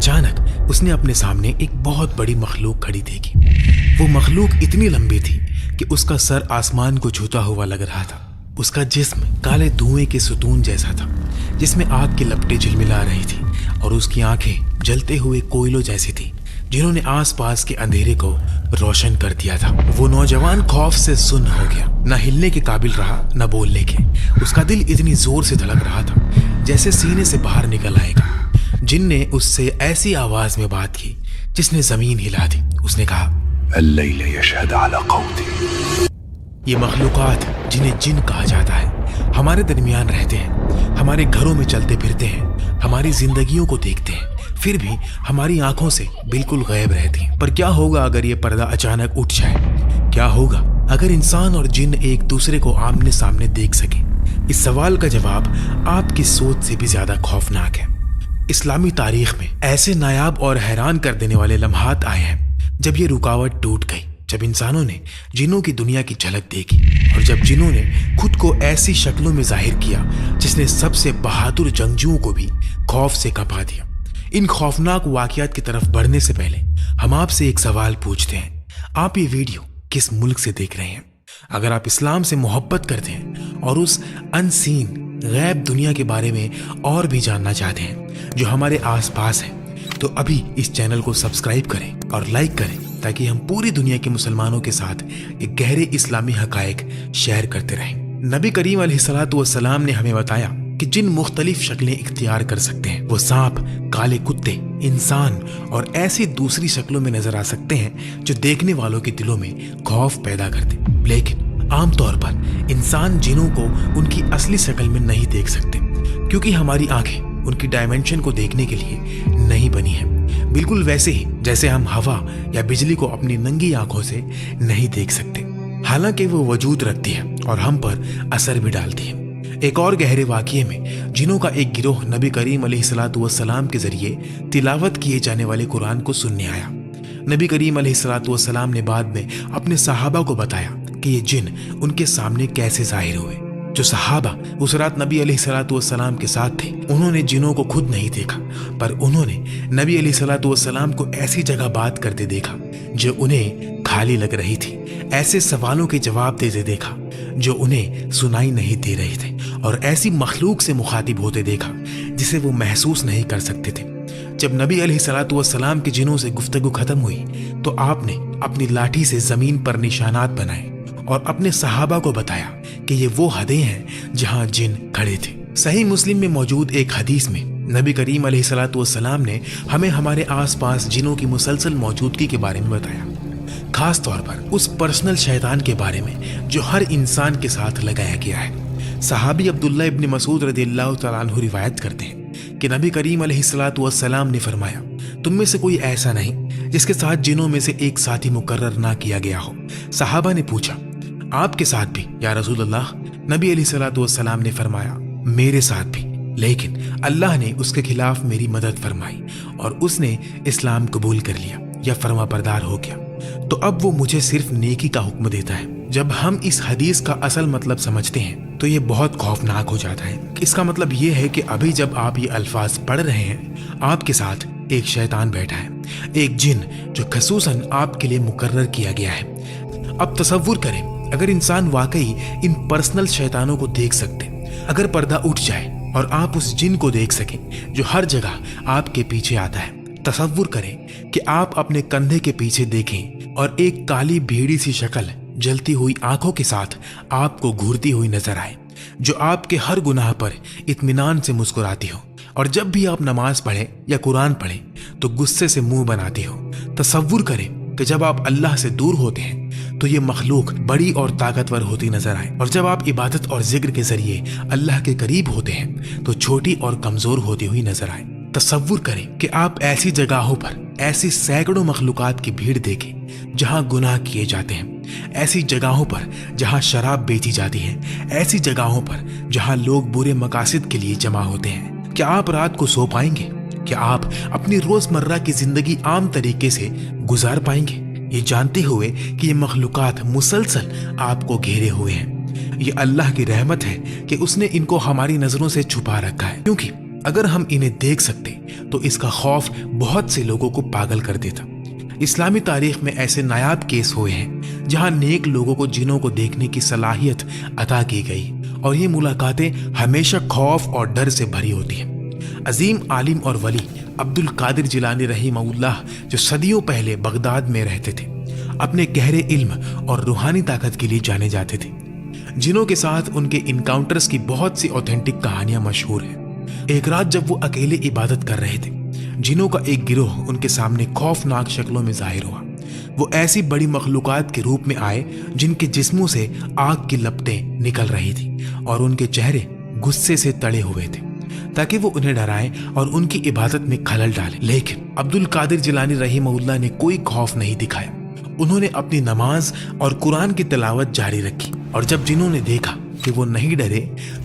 अचानक उसने अपने सामने एक बहुत बड़ी मखलूक खड़ी देखी। वो मखलूक इतनी लंबी थी कि उसका सर आसमान को छूता हुआ लग रहा था। उसका जिस्म काले धुएं के सुतून जैसा था जिसमें आग की लपटें झिलमिला रही थी, और उसकी आंखें जलते हुए कोयलों जैसी थी जिन्होंने आसपास के अंधेरे को रोशन कर दिया था। वो नौजवान खौफ से सुन्न हो गया, न हिलने के काबिल रहा न बोलने के। उसका दिल इतनी जोर से धड़क रहा था जैसे सीने से बाहर निकल आएगा। जिन ने उससे ऐसी आवाज में बात की जिसने जमीन हिला दी। उसने कहा, अल्लैल यशहद अला क़ौती। ये मखलूकात जिन्हें जिन कहा जाता है हमारे दरमियान रहते हैं, हमारे घरों में चलते फिरते हैं, हमारी जिंदगियों को देखते हैं, फिर भी हमारी आंखों से बिल्कुल गायब रहती हैं। पर क्या होगा अगर ये पर्दा अचानक उठ जाए? क्या होगा अगर इंसान और जिन एक दूसरे को आमने सामने देख सके? इस सवाल का जवाब आपकी सोच से भी ज्यादा खौफनाक है। इस्लामी तारीख में ऐसे नायाब और हैरान कर देने वाले लम्हात आए हैं जब ये रुकावट टूट गई, जब इंसानों ने जिन्नों की दुनिया की झलक देखी और जब जिन्नों ने खुद को ऐसी शक्लों में जाहिर किया जिसने सबसे बहादुर जंगजुओं को भी खौफ से कंपा दिया। इन खौफनाक वाकयात की तरफ बढ़ने से पहले हम आपसे एक सवाल पूछते हैं, आप ये वीडियो किस मुल्क से देख रहे हैं? अगर आप इस्लाम से मोहब्बत करते हैं और उस अनसीन गैब दुनिया के बारे में और भी जानना चाहते हैं जो हमारे आसपास है, तो अभी इस चैनल को सब्सक्राइब करें और लाइक करें ताकि हम पूरी दुनिया के मुसलमानों के साथ एक गहरे इस्लामी हकायक शेयर करते रहें। नबी करीम अलैहिस्सलातु वस्सलाम ने हमें बताया कि जिन मुख्तलिफ शक्लें इख्तियार कर सकते हैं वो सांप, काले कुत्ते, इंसान और ऐसी दूसरी शक्लों में नजर आ सकते हैं जो देखने वालों के दिलों में खौफ पैदा करते। लेकिन आमतौर पर इंसान जिनों को उनकी असली शक्ल में नहीं देख सकते क्योंकि हमारी आंखें उनकी डायमेंशन को देखने के लिए नहीं बनी है। बिल्कुल वैसे ही जैसे हम हवा या बिजली को अपनी नंगी आंखों से नहीं देख सकते, हालांकि वो वजूद रखती है और हम पर असर भी डालती है। एक और गहरे वाक़ये में जिनों का एक गिरोह नबी करीम अलैहिस्सलातु वस्सलाम के जरिए तिलावत किए जाने वाले कुरान को सुनने आया। नबी करीम अलैहिस्सलातु वस्सलाम ने बाद में अपने सहाबा को बताया कि ये जिन उनके सामने कैसे जाहिर हुए। जो सहाबा उस रात नबी अलैहिस्सलातु वस्सलाम के साथ थे उन्होंने जिनों को खुद नहीं देखा, पर उन्होंने नबी अलैहिस्सलातु वस्सलाम को ऐसी जगह बात करते देखा जो उन्हें खाली लग रही थी, ऐसे सवालों के जवाब देते देखा जो उन्हें सुनाई नहीं दे रहे थे, और ऐसी मखलूक से मुखातिब होते देखा जिसे वो महसूस नहीं कर सकते थे। जब नबी अलैहिस्सलातु वस्सलाम के जिनों से गुफ्तगू खत्म हुई तो आपने अपनी लाठी से जमीन पर निशानात बनाए और अपने सहाबा को बताया कि ये वो हदें हैं जहां जिन खड़े थे। सही मुस्लिम में मौजूद एक हदीस में नबी करीम अलैहिस्सलातु वस्सलाम ने हमें हमारे आसपास जिनों की मुसलसल मौजूदगी के बारे में बताया, खास तौर पर उस पर्सनल शैतान के बारे में जो हर इंसान के साथ लगाया गया है। सहाबी अब्दुल्ला इब्न मसूद रदियल्लाहु तआला अन्हु रिवायत करते हैं कि नबी करीम अलैहिस्सलातु वस्सलाम ने फरमाया, तुम में से कोई ऐसा नहीं जिसके साथ जिनों में से एक साथी मुकर्रर ना किया गया हो। सहाबा ने पूछा, आपके साथ भी या रसूल अल्लाह? नबी अलैहिस्सलातु वस्सलाम ने फरमाया, मेरे साथ भी, लेकिन अल्लाह ने उसके खिलाफ मेरी मदद फरमाई और उसने इस्लाम कबूल कर लिया या फरमा बरदार हो गया, तो अब वो मुझे सिर्फ नेकी का हुक्म देता है। जब हम इस हदीस का असल मतलब समझते हैं तो ये बहुत खौफनाक हो जाता है। इसका मतलब ये है कि अभी जब आप ये अल्फाज पढ़ रहे हैं आपके साथ एक शैतान बैठा है, एक जिन जो खसूसन आपके लिए मुकर्रर किया गया है। अब तसव्वुर करें अगर इंसान वाकई इन पर्सनल शैतानों को देख सकते, अगर पर्दा उठ जाए और आप उस जिन को देख सकें जो हर जगह आपके पीछे आता है। तसव्वुर करें कि आप अपने कंधे के पीछे देखें और एक काली भीड़ी सी शक्ल जलती हुई आंखों के साथ आपको घूरती हुई नजर आए जो आपके हर गुनाह पर इत्मीनान से मुस्कुराती हो, और जब भी आप नमाज पढ़ें या कुरान पढ़ें तो गुस्से से मुंह बनाती हो। तसव्वुर करें कि जब आप अल्लाह से दूर होते हैं तो ये मखलूक बड़ी और ताकतवर होती नजर आए, और जब आप इबादत और जिक्र के जरिए अल्लाह के करीब होते हैं तो छोटी और कमजोर होती हुई नजर आए। तसव्वुर करें कि आप ऐसी जगहों पर ऐसी सैकड़ों मखलूकात की भीड़ देखें जहां गुनाह किए जाते हैं, ऐसी जगहों पर जहां शराब बेची जाती है, ऐसी जगहों पर जहां लोग बुरे मकासद के लिए जमा होते हैं। क्या आप रात को सो पाएंगे? क्या आप अपनी रोजमर्रा की जिंदगी आम तरीके से गुजार पाएंगे, ये जानते हुए कि ये मखलूकात मुसलसल आपको घेरे हुए हैं? ये अल्लाह की रहमत है कि उसने इनको हमारी नजरों से छुपा रखा है, क्योंकि अगर हम इन्हें देख सकते तो इसका खौफ बहुत से लोगों को पागल कर देता। इस्लामी तारीख में ऐसे नायाब केस हुए हैं जहां नेक लोगों को जिनों को देखने की सलाहियत अता की गई और ये मुलाकातें हमेशा खौफ और डर से भरी होती हैं। अजीम आलिम और वली अब्दुल कादिर जिलानी रहीमहुल्लाह, जो सदियों पहले बगदाद में रहते थे, अपने गहरे इल्म और रूहानी ताकत के लिए जाने जाते थे। जिनों के साथ उनके इनकाउंटर्स की बहुत सी ऑथेंटिक कहानियां मशहूर हैं। एक रात जब वो अकेले इबादत कर रहे थे, जिनों का एक गिरोह उनके सामने खौफनाक शक्लों में जाहिर हुआ। वो ऐसी बड़ी मखलूकात के रूप में आए जिनके जिस्मों से आग की लपटें निकल रही थी और उनके चेहरे गुस्से से तड़े हुए थे ताकि वो उन्हें डराएं और उनकी इबादत में खलल डालें। लेकिन अब्दुल कादिर जिलानी रहीमहुल्लाह ने कोई खौफ नहीं दिखाया। उन्होंने अपनी नमाज और कुरान की तिलावत जारी रखी और जब जिन्हों ने देखा कि वो नहीं डरे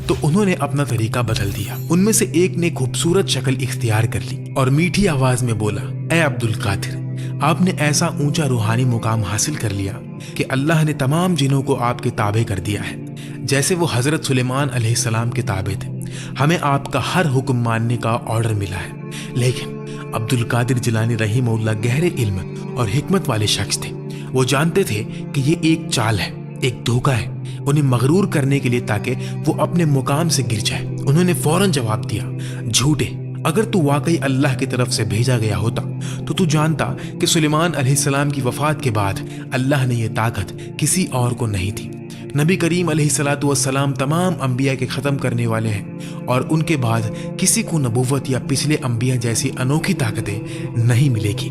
तो उन्होंने अपना तरीका बदल दिया। उनमें से एक ने खूबसूरत शक्ल इख्तियार कर ली और मीठी आवाज में बोला, ए अब्दुल कादिर, आपने ऐसा ऊंचा रूहानी मुकाम हासिल कर लिया कि अल्लाह ने तमाम जिनों को आपके ताबे कर दिया है, जैसे वो हजरत सुलेमान अलैहिस्सलाम के ताबे थे। हमें आपका हर हुक्म मानने का ऑर्डर मिला है। लेकिन अब्दुल कादिर जिलानी रहीमहुल्लाह गहरे इल्म और हिकमत वाले शख्स थे। वो जानते थे कि ये एक चाल है, एक धोखा है उन्हें मगरूर करने के लिए ताकि वो अपने मुकाम से गिर जाए। उन्होंने फौरन जवाब दिया, झूठे, अगर तू वाकई अल्लाह की तरफ से भेजा गया होता तो तू जानता कि सुलेमान अलैहिस्सलाम की वफात के बाद अल्लाह ने यह ताकत किसी और को नहीं दी। नबी करीम अलैहिस्सलातु वस्सलाम तमाम अंबिया के ख़त्म करने वाले हैं और उनके बाद किसी को नबुव्वत या पिछले अंबिया जैसी अनोखी ताकतें नहीं मिलेगी।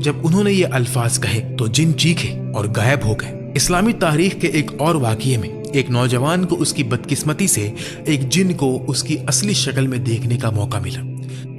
जब उन्होंने ये अल्फाज कहे तो जिन चीखे और गायब हो गए। इस्लामी तारीख के एक और वाक़ये में एक नौजवान को उसकी बदकिस्मती से एक जिन को उसकी असली शक्ल में देखने का मौका मिला।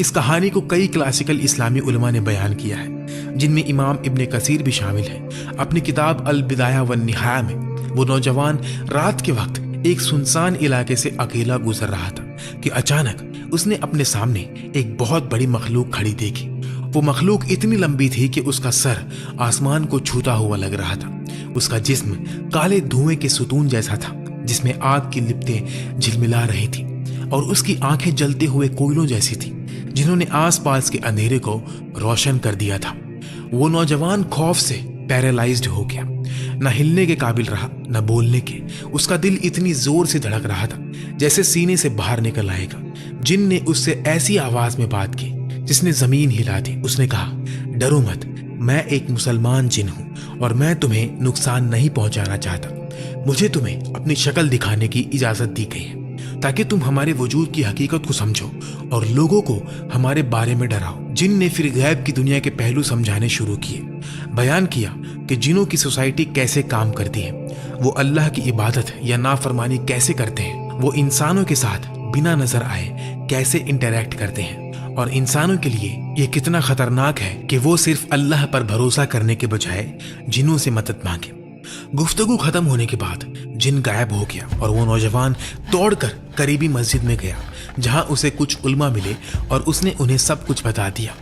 इस कहानी को कई क्लासिकल इस्लामी उलमा ने बयान किया है, जिनमें इमाम इब्ने कसीर भी शामिल हैं। अपनी किताब अल बिदाया वन निहाया में वो नौजवान रात के वक्त एक सुनसान इलाके से अकेला गुजर रहा था कि अचानक उसने अपने सामने एक बहुत बड़ी मखलूक खड़ी देखी। वो मखलूक इतनी लंबी थी कि उसका सर आसमान को छूता हुआ लग रहा था। उसका जिस्म काले धुएं के सुतून जैसा था जिसमें आग की लिपटें झिलमिला रही थी और उसकी आंखें जलते हुए कोयलों जैसी थी जिन्होंने आसपास के अंधेरे को रोशन कर दिया था। वो नौजवान खौफ से पैरालाइज्ड हो गया, न हिलने के काबिल रहा न बोलने के। उसका दिल इतनी जोर से धड़क रहा था जैसे सीने से बाहर निकल आएगा। जिन ने उससे ऐसी आवाज में बात की जिसने जमीन हिला दी। उसने कहा, डरो मत, मैं एक मुसलमान जिन हूं और मैं तुम्हें नुकसान नहीं पहुंचाना चाहता। मुझे तुम्हें अपनी शक्ल दिखाने की इजाजत दी गई है ताकि तुम हमारे वजूद की हकीकत को समझो और लोगों को हमारे बारे में डराओ। जिन ने फिर गैब की दुनिया के पहलू समझाने शुरू किए, बयान किया कि जिनों की सोसाइटी कैसे काम करती है, वो अल्लाह की इबादत या नाफरमानी कैसे करते हैं, वो इंसानों के साथ बिना नजर आए कैसे इंटरैक्ट करते हैं और इंसानों के लिए ये कितना खतरनाक है कि वो सिर्फ अल्लाह पर भरोसा करने के बजाय जिनों से मदद मांगे। गुफ्तगू खत्म होने के बाद जिन गायब हो गया और वो नौजवान दौड़कर करीबी मस्जिद में गया जहां उसे कुछ उल्मा मिले और उसने उन्हें सब कुछ बता दिया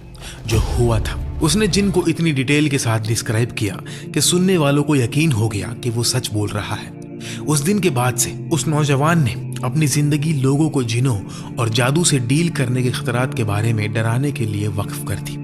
जो हुआ था। उसने जिन को इतनी डिटेल के साथ डिस्क्राइब किया कि सुनने वालों को यकीन हो गया कि वो सच बोल रहा है। उस दिन के बाद से उस नौजवान ने अपनी जिंदगी लोगों को जिनों और जादू से डील करने के खतरात के बारे में डराने के लिए वक्फ कर दी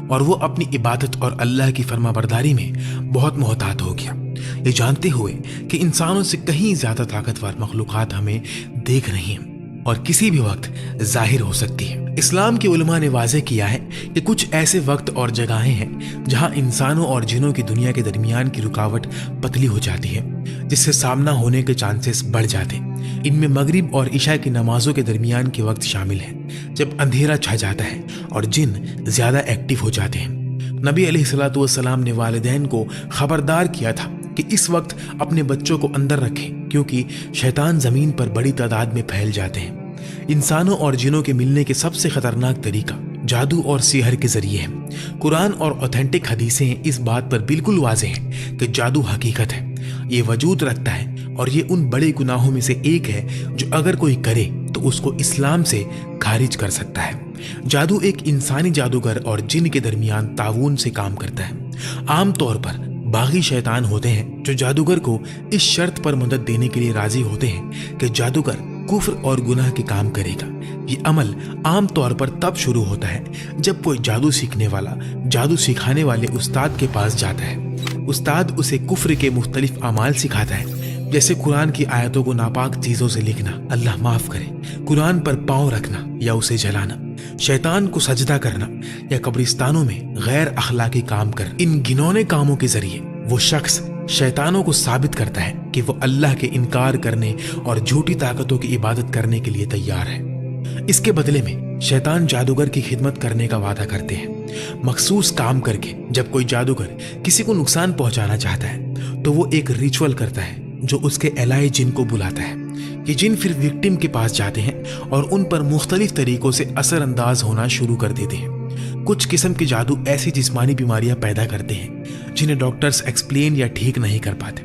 और वो अपनी इबादत और अल्लाह की फरमाबरदारी में बहुत मोहतात हो गया, ये जानते हुए कि इंसानों से कहीं ज्यादा ताकतवर मखलूकात हमें देख रही हैं और किसी भी वक्त जाहिर हो सकती है। इस्लाम के उलमा ने वाज़ेह किया है कि कुछ ऐसे वक्त और जगहें हैं जहां इंसानों और जिनों की दुनिया के दरमियान की रुकावट पतली हो जाती है, जिससे सामना होने के चांसेस बढ़ जाते हैं। इनमें मगरिब और इशा की नमाजों के दरमियान के वक्त शामिल है, जब अंधेरा छा जाता है और जिन ज्यादा एक्टिव हो जाते हैं। नबी अलैहिस्सलातु वस्सलाम ने वालिदैन को खबरदार किया था कि इस वक्त अपने बच्चों को अंदर रखें क्योंकि शैतान जमीन पर बड़ी तादाद में फैल जाते हैं। इंसानों और जिनों के मिलने के सबसे खतरनाक तरीका जादू और सिहर के जरिए है। कुरान और ऑथेंटिक हदीसें इस बात पर बिल्कुल वाज़ेह हैं कि जादू हकीकत है, ये वजूद रखता है और ये उन बड़े गुनाहों में से एक है जो अगर कोई करे तो उसको इस्लाम से खारिज कर सकता है। जादू एक इंसानी जादूगर और जिन के दरमियान ताऊन से काम करता है। आमतौर पर बागी शैतान होते हैं जो जादूगर को इस शर्त पर मदद देने के लिए राजी होते हैं कि जादूगर कुफ्र और गुनाह के काम करेगा। ये अमल आम तौर पर तब शुरू होता है जब कोई जादू सीखने वाला जादू सिखाने वाले उस्ताद के पास जाता है। उस्ताद उसे कुफ्र के मुख्तलिफ अमाल सिखाता है, जैसे कुरान की आयतों को नापाक चीजों से लिखना, अल्लाह माफ करे, कुरान पर पांव रखना या उसे जलाना, शैतान को सजदा करना या कब्रिस्तानों में गैर अखलाकी काम कर। इन घिनौने कामों के जरिए वो शख्स शैतानों को साबित करता है कि वो अल्लाह के इनकार करने और झूठी ताकतों की इबादत करने के लिए तैयार है। इसके बदले में शैतान जादूगर की खिदमत करने का वादा करते हैं। मखसूस काम करके जब कोई जादूगर किसी को नुकसान पहुंचाना चाहता है तो वो एक रिचुअल करता है जो उसके एलाए जिन को बुलाता है। ये जिन फिर विक्टिम के पास जाते हैं और उन पर मुख्तलिफ तरीकों से असरअंदाज होना शुरू कर देते हैं। कुछ किस्म के जादू ऐसी जिस्मानी बीमारियां पैदा करते हैं जिन्हें डॉक्टर्स एक्सप्लेन या ठीक नहीं कर पाते।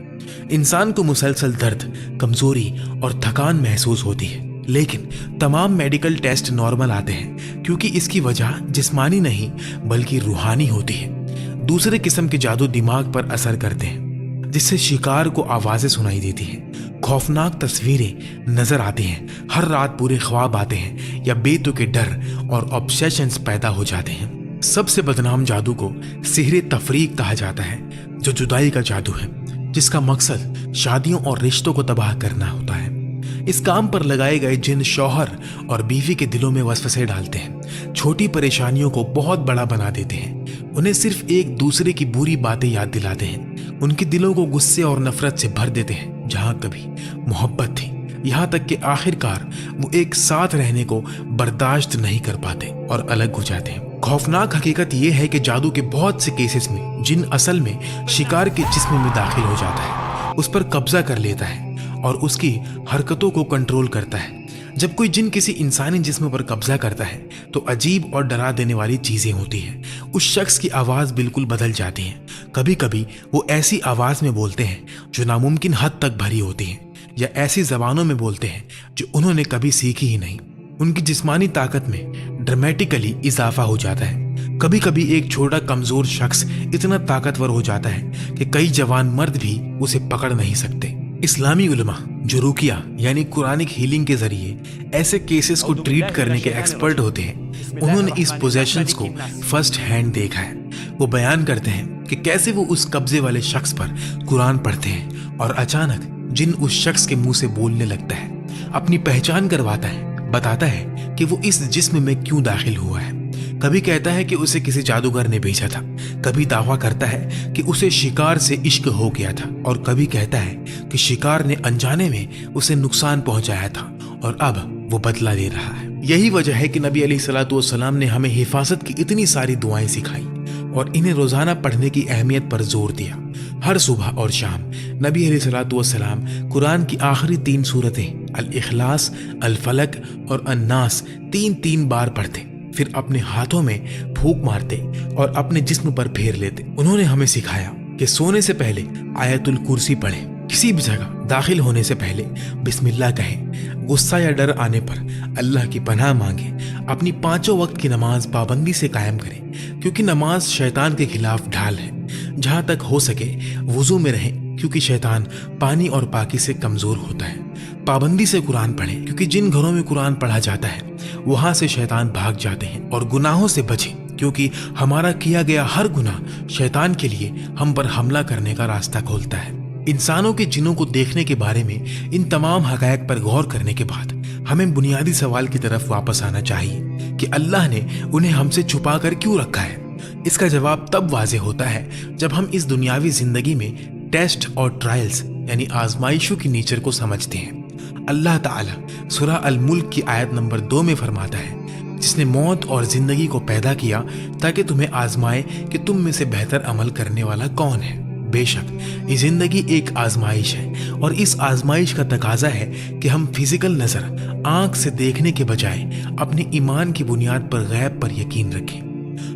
इंसान को मुसलसल दर्द, कमजोरी और थकान महसूस होती है, लेकिन तमाम मेडिकल टेस्ट नॉर्मल आते हैं क्योंकि इसकी वजह जिस्मानी नहीं बल्कि रूहानी होती है। दूसरे किस्म के जादू दिमाग पर असर करते हैं, जिससे शिकार को आवाजें सुनाई देती हैं, खौफनाक तस्वीरें नजर आती हैं, हर रात बुरे ख्वाब आते हैं या बेतुके डर और ऑब्सेशंस पैदा हो जाते हैं। सबसे बदनाम जादू को सिहरे तफरीक कहा जाता है, जो जुदाई का जादू है, जिसका मकसद शादियों और रिश्तों को तबाह करना होता है। इस काम पर लगाए गए जिन शौहर और बीवी के दिलों में वसवसे डालते हैं, छोटी परेशानियों को बहुत बड़ा बना देते हैं, उन्हें सिर्फ एक दूसरे की बुरी बातें याद दिलाते हैं, उनके दिलों को गुस्से और नफरत से भर देते हैं जहां कभी मोहब्बत थी, यहाँ तक कि आखिरकार वो एक साथ रहने को बर्दाश्त नहीं कर पाते और अलग हो जाते हैं। खौफनाक हकीकत यह है कि जादू के बहुत से केसेस में जिन असल में शिकार के जिस्म में दाखिल हो जाता है, उस पर कब्जा कर लेता है और उसकी हरकतों को कंट्रोल करता है। जब कोई जिन किसी इंसानी जिस्म पर कब्जा करता है तो अजीब और डरा देने वाली चीजें होती हैं। उस शख्स की आवाज बिल्कुल बदल जाती है। कभी कभी वो ऐसी आवाज में बोलते हैं जो नामुमकिन हद तक भरी होती है, या ऐसी जबानों में बोलते हैं जो उन्होंने कभी सीखी ही नहीं। उनकी जिस्मानी ताकत में ड्रामेटिकली इजाफा हो जाता है। कभी कभी एक छोटा कमजोर शख्स इतना ताकतवर हो जाता है कि कई जवान मर्द भी उसे पकड़ नहीं सकते। इस्लामी उलमा जो रुकिया यानी कुरानिक हीलिंग के जरिए ऐसे केसेस को ट्रीट करने के एक्सपर्ट होते हैं, उन्होंने इस पोजेशंस को फर्स्ट हैंड देखा है। वो बयान करते हैं कि कैसे वो उस कब्जे वाले शख्स पर कुरान पढ़ते हैं और अचानक जिन उस शख्स के मुंह से बोलने लगता है, अपनी पहचान करवाता है, बताता है कि वो इस जिस्म में क्यों दाखिल हुआ है। कभी कहता है कि उसे किसी जादूगर ने भेजा था, कभी दावा करता है कि उसे शिकार से इश्क हो गया था, और कभी कहता है कि शिकार ने अनजाने में उसे नुकसान पहुंचाया था और अब वो बदला ले रहा है। यही वजह है कि नबी अलैहिस्सलातु वस्सलाम ने हमें हिफाजत की इतनी सारी दुआएं सिखाई और इन्हें रोजाना पढ़ने की अहमियत पर जोर दिया। हर सुबह और शाम नबी अलैहिस्सलातु वस्सलाम कुरान की आखिरी 3 सूरतें अल इखलास, अल फलक और अन्नास 3-3 बार पढ़ते, फिर अपने हाथों में फूंक मारते और अपने जिस्म पर फेर लेते। उन्होंने हमें सिखाया कि सोने से पहले आयतुल कुर्सी पढ़ें, किसी भी जगह दाखिल होने से पहले बिस्मिल्लाह कहें, गुस्सा या डर आने पर अल्लाह की पनाह मांगे, अपनी 5 वक्त की नमाज पाबंदी से कायम करें क्योंकि नमाज शैतान के खिलाफ ढाल है। जहां तक हो सके वुजू में रहें क्योंकि शैतान पानी और पाकी से कमजोर होता है। पाबंदी से कुरान पढ़ें क्योंकि जिन घरों में कुरान पढ़ा जाता है वहां से शैतान भाग जाते हैं। और गुनाहों से बचें क्योंकि हमारा किया गया हर गुनाह शैतान के लिए हम पर हमला करने का रास्ता खोलता है। इंसानों के जिनों को देखने के बारे में इन तमाम हकायक पर गौर करने के बाद हमें बुनियादी सवाल की तरफ वापस आना चाहिए कि अल्लाह ने उन्हें हमसे छुपा कर क्यों रखा है। इसका जवाब तब वाज़ेह होता है जब हम इस दुनियावी जिंदगी में टेस्ट और ट्रायल्स यानी आजमाइशों की नेचर को समझते हैं। अल्लाह ताला सूरह अल मुल्क की आयत नंबर 2 में फरमाता है, जिसने मौत और जिंदगी को पैदा किया ताकि तुम्हें आजमाए कि तुम में से बेहतर अमल करने वाला कौन है। बेशक ये जिंदगी एक आजमाइश है और इस आजमाइश का तकाजा है कि हम फिजिकल नजर आंख से देखने के बजाय अपने ईमान की बुनियाद पर गैब पर यकीन रखें।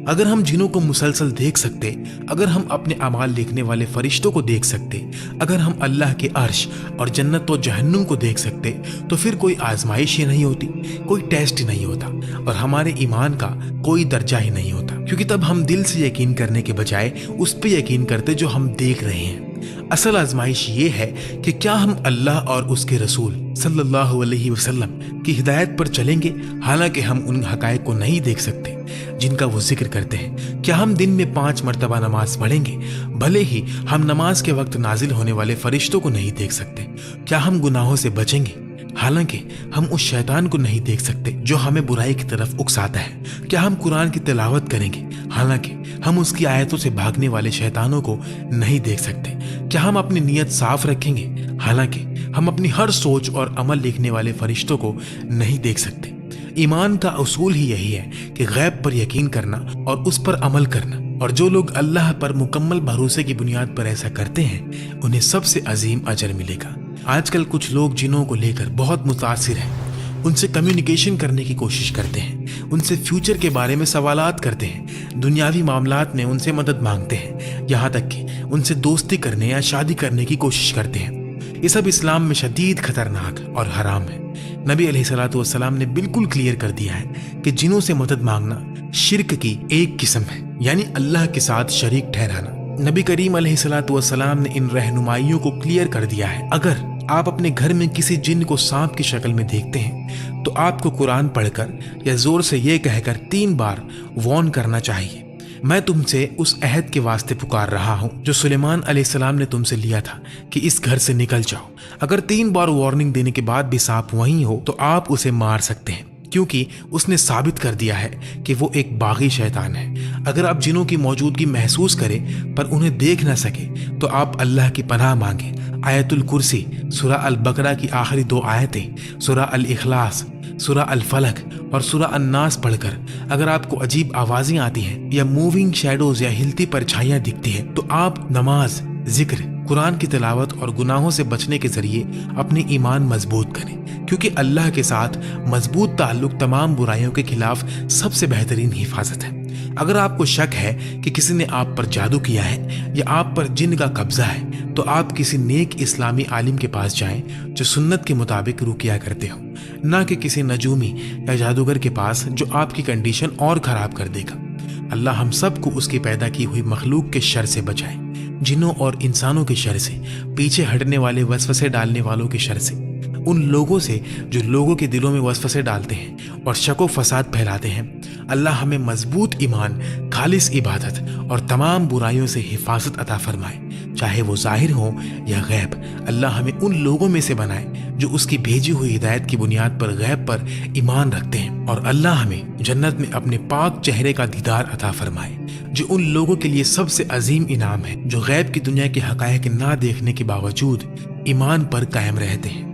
अगर हम जिनों को मुसलसल देख सकते, अगर हम अपने अमाल लिखने वाले फरिश्तों को देख सकते, अगर हम अल्लाह के अर्श और जन्नत व जहन्नुम को देख सकते, तो फिर कोई आजमाइश ही नहीं होती, कोई टेस्ट ही नहीं होता और हमारे ईमान का कोई दर्जा ही नहीं होता, क्योंकि तब हम दिल से यकीन करने के बजाय उस पर यकीन करते जो हम देख रहे हैं। اصل آزمائش یہ ہے کہ کیا ہم اللہ اور اس کے رسول صلی اللہ علیہ وسلم کی ہدایت پر چلیں گے حالانکہ ہم ان حقائق کو نہیں دیکھ سکتے جن کا وہ ذکر کرتے ہیں؟ کیا ہم دن میں 5 مرتبہ نماز پڑھیں گے بھلے ہی ہم نماز کے وقت نازل ہونے والے فرشتوں کو نہیں دیکھ سکتے؟ کیا ہم گناہوں سے بچیں گے حالانکہ ہم اس شیطان کو نہیں دیکھ سکتے جو ہمیں برائی کی طرف اکساتا ہے؟ کیا ہم قرآن کی تلاوت کریں گے حالانکہ ہم اس کی آیتوں سے بھاگنے والے شیطانوں کو نہیں دیکھ سکتے؟ کیا ہم اپنی نیت صاف رکھیں گے حالانکہ ہم اپنی ہر سوچ اور عمل لکھنے والے فرشتوں کو نہیں دیکھ سکتے؟ ایمان کا اصول ہی یہی ہے کہ غیب پر یقین کرنا اور اس پر عمل کرنا، اور جو لوگ اللہ پر مکمل بھروسے کی بنیاد پر ایسا کرتے ہیں انہیں سب سے عظیم اجر ملے گا۔ آج کل کچھ لوگ جنوں کو لے کر بہت متاثر ہیں، ان سے کمیونیکیشن کرنے کی کوشش کرتے ہیں، ان سے فیوچر کے بارے میں سوالات کرتے ہیں، دنیاوی معاملات میں ان سے مدد مانگتے ہیں، یہاں تک کہ ان سے دوستی کرنے یا شادی کرنے کی کوشش کرتے ہیں۔ یہ سب اسلام میں شدید خطرناک اور حرام ہے۔ نبی علیہ الصلوۃ والسلام نے بالکل کلیئر کر دیا ہے کہ جنوں سے مدد مانگنا شرک کی ایک قسم ہے، یعنی اللہ کے ساتھ شریک ٹھہرانا۔ نبی کریم علیہ الصلوۃ والسلام نے ان رہنمائیوں کو کلیئر کر دیا ہے۔ اگر آپ اپنے گھر میں کسی جن کو سانپ کی شکل میں دیکھتے ہیں تو آپ کو قرآن پڑھ کر یا زور سے یہ کہہ کر 3 بار وارن کرنا چاہیے، میں تم سے اس عہد کے واسطے پکار رہا ہوں جو سلیمان علیہ السلام نے تم سے لیا تھا کہ اس گھر سے نکل جاؤ۔ اگر 3 بار وارننگ دینے کے بعد بھی سانپ وہیں ہو تو آپ اسے مار سکتے ہیں، کیونکہ اس نے ثابت کر دیا ہے کہ وہ ایک باغی شیطان ہے۔ اگر آپ جنوں کی موجودگی محسوس کریں پر انہیں دیکھ نہ سکے تو آپ اللہ کی پناہ مانگیں۔ آیت الکرسی، سورہ البقرہ کی آخری 2 آیتیں، سورہ الاخلاص، سورہ الفلق اور سورہ الناس پڑھ کر اگر آپ کو عجیب آوازیں آتی ہیں یا موونگ شیڈوز یا ہلتی پرچھائیاں دکھتی ہیں تو آپ نماز، ذکر، قرآن کی تلاوت اور گناہوں سے بچنے کے ذریعے اپنی ایمان مضبوط کریں، کیونکہ اللہ کے ساتھ مضبوط تعلق تمام برائیوں کے خلاف سب سے بہترین حفاظت ہے۔ اگر آپ کو شک ہے کہ کسی نے آپ پر جادو کیا ہے یا آپ پر جن کا قبضہ ہے تو آپ کسی نیک اسلامی عالم کے پاس جائیں جو سنت کے مطابق رقیہ کرتے ہو، نہ کہ کسی نجومی یا جادوگر کے پاس جو آپ کی کنڈیشن اور خراب کر دے گا۔ اللہ ہم سب کو اس کی پیدا کی ہوئی مخلوق کے شر سے بچائے، جنوں اور انسانوں کے شر سے، پیچھے ہٹنے والے وسوسے ڈالنے والوں کے شر سے، ان لوگوں سے جو لوگوں کے دلوں میں وسوسے ڈالتے ہیں اور شک و فساد پھیلاتے ہیں۔ اللہ ہمیں مضبوط ایمان، خالص عبادت اور تمام برائیوں سے حفاظت عطا فرمائے، چاہے وہ ظاہر ہو یا غیب۔ اللہ ہمیں ان لوگوں میں سے بنائے جو اس کی بھیجی ہوئی ہدایت کی بنیاد پر غیب پر ایمان رکھتے ہیں، اور اللہ ہمیں جنت میں اپنے پاک چہرے کا دیدار عطا فرمائے، جو ان لوگوں کے لیے سب سے عظیم انعام ہے جو غیب کی دنیا کے حقائق نہ دیکھنے کے باوجود ایمان پر قائم رہتے ہیں۔